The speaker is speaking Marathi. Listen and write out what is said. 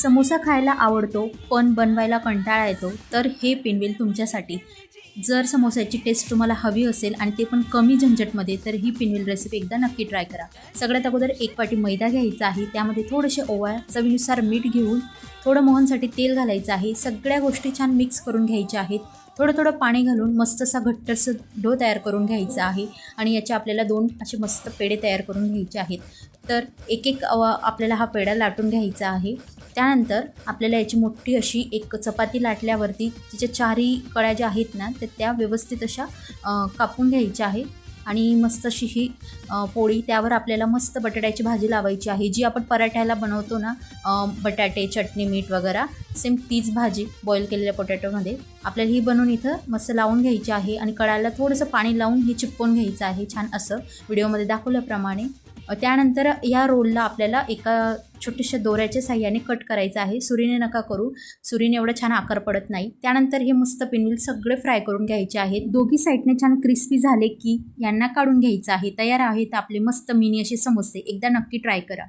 समोसा खायला आवडतो पण बनवायला कंटाळा येतो, तर हे पिनवेल तुमच्यासाठी. जर समोसाची टेस्ट तुम्हाला हवी असेल आणि ते पण कमी झंझटमध्ये, तर ही पिनवेल रेसिपी एकदा नक्की ट्राय करा. सगळ्यात अगोदर 1 वाटी मैदा घ्यायचा आहे, त्यामध्ये थोडेसे ओवा, चवीनुसार मीठ घेऊन थोडं मोहनसाठी तेल घालायचं आहे. सगळ्या गोष्टी छान मिक्स करून घ्यायच्या आहेत. थोडं थोडं पाणी घालून मस्त असा घट्टसर डो तयार करून घ्यायचा आहे आणि याचे आपल्याला 2 असे मस्त पेढे तयार करून घ्यायचे आहेत. तर एक एक आपल्याला हा पेढा लाटून घ्यायचा आहे. त्यानंतर आपल्याला याची मोठी अशी एक चपाती लाटल्यावरती तिच्या चारही कड्या ज्या आहेत ना, तर त्या व्यवस्थित अशा कापून घ्यायच्या आहे आणि मस्त अशी ही पोळी, त्यावर आपल्याला मस्त बटाट्याची भाजी लावायची आहे, जी आपण पराठ्याला बनवतो ना, बटाटे, चटणी, मीठ वगैरे सेम तीच भाजी बॉईल केलेल्या पोटॅटोमध्ये आपल्याला ही बनवून इथं मस्त लावून घ्यायची आहे आणि कढायला थोडंसं पाणी लावून हे चिपकून घ्यायचं आहे छान असं व्हिडिओमध्ये दाखवल्याप्रमाणे. त्यानंतर या रोलला आपल्याला एका छोट्याशा दोऱ्याच्या साह्याने कट करायचं आहे. सुरीने नका करू, सुरीने एवढं छान आकार पडत नाही. त्यानंतर हे मस्त पिनवेल सगळे फ्राय करून घ्यायचे आहेत. दोघी साईडने छान क्रिस्पी झाले की यांना काढून घ्यायचं आहे. तयार आहेत आपले मस्त मिनी असे समोसे. एकदा नक्की ट्राय करा.